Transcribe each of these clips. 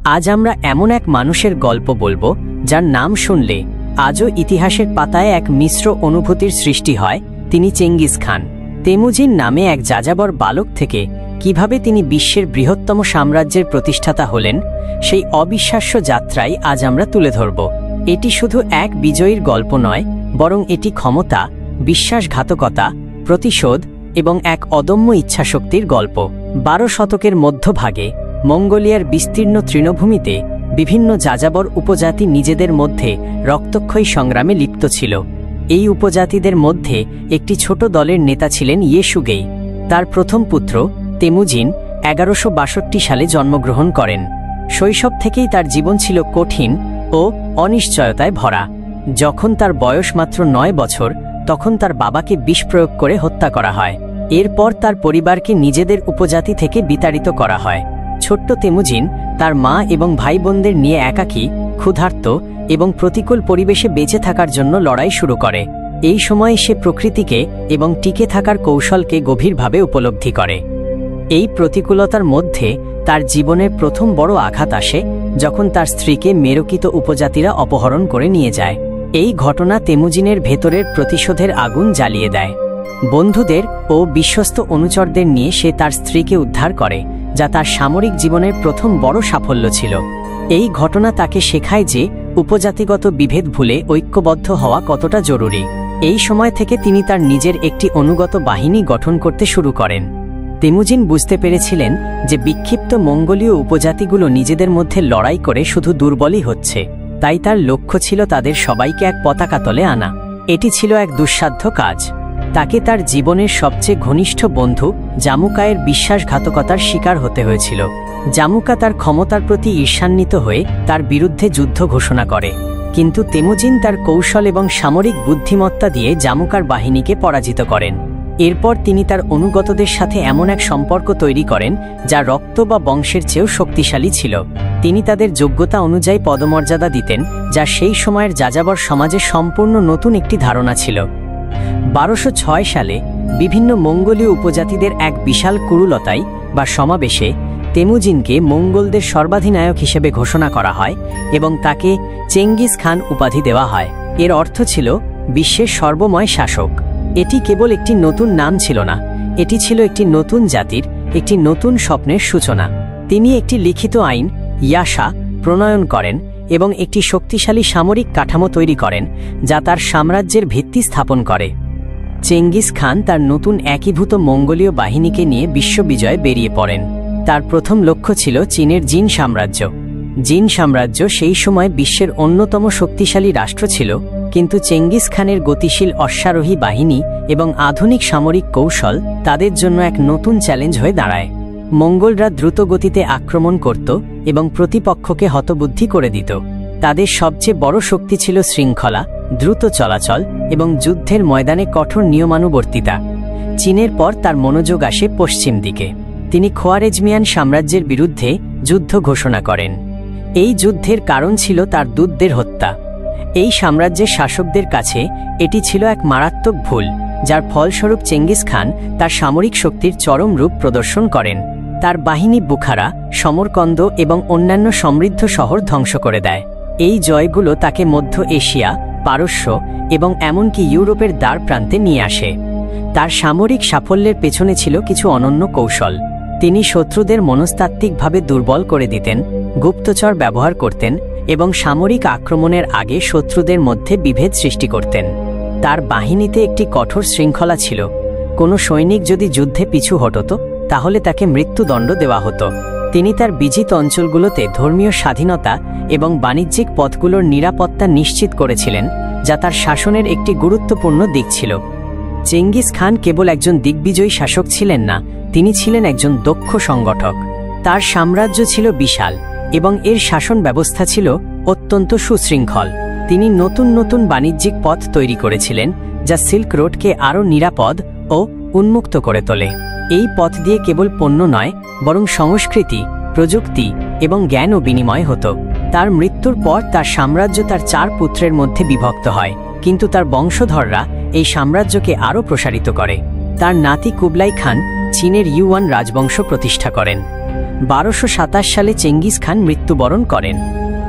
আজ আমরা এমন এক মানুষের গল্প বলবো যার নাম শুনলে আজও ইতিহাসের পাতায় এক মিশ্র অনুভূতির সৃষ্টি হয়। তিনি চেঙ্গিস খান। তেমুজিন নামে এক যাযাবর বালক থেকে কিভাবে তিনি বিশ্বের বৃহত্তম সাম্রাজ্যের প্রতিষ্ঠাতা হলেন, সেই অবিশ্বাস্য যাত্রাই আজ আমরা তুলে ধরব। এটি শুধু এক বিজয়ীর গল্প নয়, বরং এটি ক্ষমতা, বিশ্বাসঘাতকতা, প্রতিশোধ এবং এক অদম্য ইচ্ছাশক্তির গল্প। 12 শতকের মধ্যভাগে মঙ্গোলিয়ার বিস্তীর্ণ তৃণভূমিতে বিভিন্ন যাযাবর উপজাতি নিজেদের মধ্যে রক্তক্ষয়ী সংগ্রামে লিপ্ত ছিল। এই উপজাতিদের মধ্যে একটি ছোট দলের নেতা ছিলেন ইয়েশুগেই। তার প্রথম পুত্র তেমুজিন 1162 সালে জন্মগ্রহণ করেন। শৈশব থেকেই তার জীবন ছিল কঠিন ও অনিশ্চয়তায় ভরা। যখন তার বয়স মাত্র 9 বছর, তখন তার বাবাকে বিষ প্রয়োগ করে হত্যা করা হয়। এরপর তার পরিবারকে নিজেদের উপজাতি থেকে বিতাড়িত করা হয়। ছোট্ট তেমুজিন তার মা এবং ভাই বোনদের নিয়ে একাকী, ক্ষুধার্ত এবং প্রতিকূল পরিবেশে বেঁচে থাকার জন্য লড়াই শুরু করে। এই সময়ে সে প্রকৃতিকে এবং টিকে থাকার কৌশলকে গভীরভাবে উপলব্ধি করে। এই প্রতিকূলতার মধ্যে তার জীবনের প্রথম বড় আঘাত আসে যখন তার স্ত্রীকে মেরকিত উপজাতিরা অপহরণ করে নিয়ে যায়। এই ঘটনা তেমুজিনের ভেতরের প্রতিশোধের আগুন জ্বালিয়ে দেয়। বন্ধুদের ও বিশ্বস্ত অনুচরদের নিয়ে সে তার স্ত্রীকে উদ্ধার করে, যা তার সামরিক জীবনের প্রথম বড় সাফল্য ছিল। এই ঘটনা তাকে শেখায় যে উপজাতিগত বিভেদ ভুলে ঐক্যবদ্ধ হওয়া কতটা জরুরি। এই সময় থেকে তিনি তার নিজের একটি অনুগত বাহিনী গঠন করতে শুরু করেন। তেমুজিন বুঝতে পেরেছিলেন যে বিক্ষিপ্ত মঙ্গোলীয় উপজাতিগুলো নিজেদের মধ্যে লড়াই করে শুধু দুর্বলই হচ্ছে। তাই তার লক্ষ্য ছিল তাদের সবাইকে এক পতাকা তলে আনা। এটি ছিল এক দুঃসাধ্য কাজ। তাকে তার জীবনের সবচেয়ে ঘনিষ্ঠ বন্ধু জামুকায়ের বিশ্বাসঘাতকতার শিকার হতে হয়েছিল। জামুকা তার ক্ষমতার প্রতি ঈর্ষান্বিত হয়ে তার বিরুদ্ধে যুদ্ধ ঘোষণা করে, কিন্তু তেমুজিন তার কৌশল এবং সামরিক বুদ্ধিমত্তা দিয়ে জামুকার বাহিনীকে পরাজিত করেন। এরপর তিনি তার অনুগতদের সাথে এমন এক সম্পর্ক তৈরি করেন যা রক্ত বা বংশের চেয়েও শক্তিশালী ছিল। তিনি তাদের যোগ্যতা অনুযায়ী পদমর্যাদা দিতেন, যা সেই সময়ের যাযাবর সমাজে সম্পূর্ণ নতুন একটি ধারণা ছিল। 1206 সালে বিভিন্ন মঙ্গোলীয় উপজাতিদের এক বিশাল কুরুলতায় বা সমাবেশে তেমুজিনকে মঙ্গোলদের সর্বাধিনায়ক হিসেবে ঘোষণা করা হয় এবং তাকে চেঙ্গিস খান উপাধি দেওয়া হয়। এর অর্থ ছিল বিশ্বের সর্বময় শাসক। এটি কেবল একটি নতুন নাম ছিল না, এটি ছিল একটি নতুন জাতির, একটি নতুন স্বপ্নের সূচনা। তিনি একটি লিখিত আইন ইয়াসা প্রণয়ন করেন এবং একটি শক্তিশালী সামরিক কাঠামো তৈরি করেন যা তার সাম্রাজ্যের ভিত্তি স্থাপন করে। চেঙ্গিস খান তার নতুন একীভূত মঙ্গোলীয় বাহিনীকে নিয়ে বিশ্ববিজয়ে বেরিয়ে পড়েন। তার প্রথম লক্ষ্য ছিল চীনের জিন সাম্রাজ্য। জিন সাম্রাজ্য সেই সময় বিশ্বের অন্যতম শক্তিশালী রাষ্ট্র ছিল, কিন্তু চেঙ্গিস খানের গতিশীল অশ্বারোহী বাহিনী এবং আধুনিক সামরিক কৌশল তাদের জন্য এক নতুন চ্যালেঞ্জ হয়ে দাঁড়ায়। মঙ্গোলরা দ্রুত গতিতে আক্রমণ করত এবং প্রতিপক্ষকে হতবুদ্ধি করে দিত। তাদের সবচেয়ে বড় শক্তি ছিল শৃঙ্খলা, দ্রুত চলাচল এবং যুদ্ধের ময়দানে কঠোর নিয়মানুবর্তিতা। চীনের পর তার মনোযোগ আসে পশ্চিম দিকে। তিনি খোয়ারেজমিয়ান সাম্রাজ্যের বিরুদ্ধে যুদ্ধ ঘোষণা করেন। এই যুদ্ধের কারণ ছিল তার দূতদের হত্যা। এই সাম্রাজ্যের শাসকদের কাছে এটি ছিল এক মারাত্মক ভুল, যার ফলস্বরূপ চেঙ্গিস খান তার সামরিক শক্তির চরম রূপ প্রদর্শন করেন। তার বাহিনী বুখারা, সমরকন্দ এবং অন্যান্য সমৃদ্ধ শহর ধ্বংস করে দেয়। এই জয়গুলো তাকে মধ্য এশিয়া, পারস্য এবং এমনকি ইউরোপের দ্বার প্রান্তে নিয়ে আসে। তার সামরিক সাফল্যের পেছনে ছিল কিছু অনন্য কৌশল। তিনি শত্রুদের মনস্তাত্ত্বিকভাবে দুর্বল করে দিতেন, গুপ্তচর ব্যবহার করতেন এবং সামরিক আক্রমণের আগে শত্রুদের মধ্যে বিভেদ সৃষ্টি করতেন। তার বাহিনীতে একটি কঠোর শৃঙ্খলা ছিল। কোনো সৈনিক যদি যুদ্ধে পিছু হটত, তাহলে তাকে মৃত্যুদণ্ড দেওয়া হতো। তিনি তার বিজিত অঞ্চলগুলোতে ধর্মীয় স্বাধীনতা এবং বাণিজ্যিক পথগুলোর নিরাপত্তা নিশ্চিত করেছিলেন, যা তার শাসনের একটি গুরুত্বপূর্ণ দিক ছিল। চেঙ্গিস খান কেবল একজন দিগ্বিজয়ী শাসক ছিলেন না, তিনি ছিলেন একজন দক্ষ সংগঠক। তার সাম্রাজ্য ছিল বিশাল এবং এর শাসন ব্যবস্থা ছিল অত্যন্ত সুশৃঙ্খল। তিনি নতুন নতুন বাণিজ্যিক পথ তৈরি করেছিলেন, যা সিল্ক রোডকে আরও নিরাপদ ও উন্মুক্ত করে তোলে। এই পথ দিয়ে কেবল পণ্য নয়, বরং সংস্কৃতি, প্রযুক্তি এবং জ্ঞানও বিনিময় হতো। তার মৃত্যুর পর তার সাম্রাজ্য তার 4 পুত্রের মধ্যে বিভক্ত হয়, কিন্তু তার বংশধররা এই সাম্রাজ্যকে আরও প্রসারিত করে। তার নাতি কুবলাই খান চীনের ইউয়ান রাজবংশ প্রতিষ্ঠা করেন। 1227 সালে চেঙ্গিস খান মৃত্যুবরণ করেন।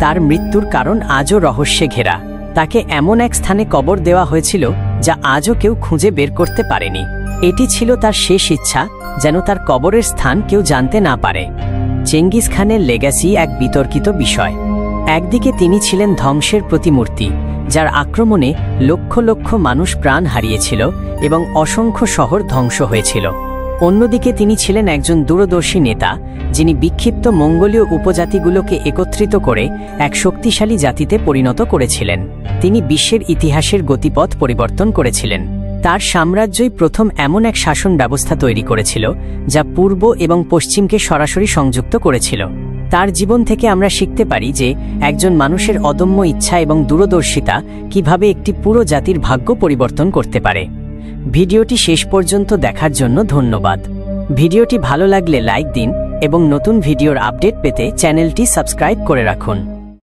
তার মৃত্যুর কারণ আজও রহস্যে ঘেরা। তাকে এমন এক স্থানে কবর দেওয়া হয়েছিল যা আজও কেউ খুঁজে বের করতে পারেনি। এটি ছিল তার শেষ ইচ্ছা, যেন তার কবরের স্থান কেউ জানতে না পারে। চেঙ্গিস খানের লেগাসি এক বিতর্কিত বিষয়। একদিকে তিনি ছিলেন ধ্বংসের প্রতিমূর্তি, যার আক্রমণে লক্ষ লক্ষ মানুষ প্রাণ হারিয়েছিল এবং অসংখ্য শহর ধ্বংস হয়েছিল। অন্যদিকে তিনি ছিলেন একজন দূরদর্শী নেতা, যিনি বিক্ষিপ্ত মঙ্গোলীয় উপজাতিগুলোকে একত্রিত করে এক শক্তিশালী জাতিতে পরিণত করেছিলেন। তিনি বিশ্বের ইতিহাসের গতিপথ পরিবর্তন করেছিলেন। তার সাম্রাজ্যই প্রথম এমন এক শাসন ব্যবস্থা তৈরি করেছিল যা পূর্ব এবং পশ্চিমকে সরাসরি সংযুক্ত করেছিল। তার জীবন থেকে আমরা শিখতে পারি যে একজন মানুষের অদম্য ইচ্ছা এবং দূরদর্শিতা কিভাবে একটি পুরো জাতির ভাগ্য পরিবর্তন করতে পারে। ভিডিওটি শেষ পর্যন্ত দেখার জন্য ধন্যবাদ। ভিডিওটি ভালো লাগলে লাইক দিন এবং নতুন ভিডিওর আপডেট পেতে চ্যানেলটি সাবস্ক্রাইব করে রাখুন।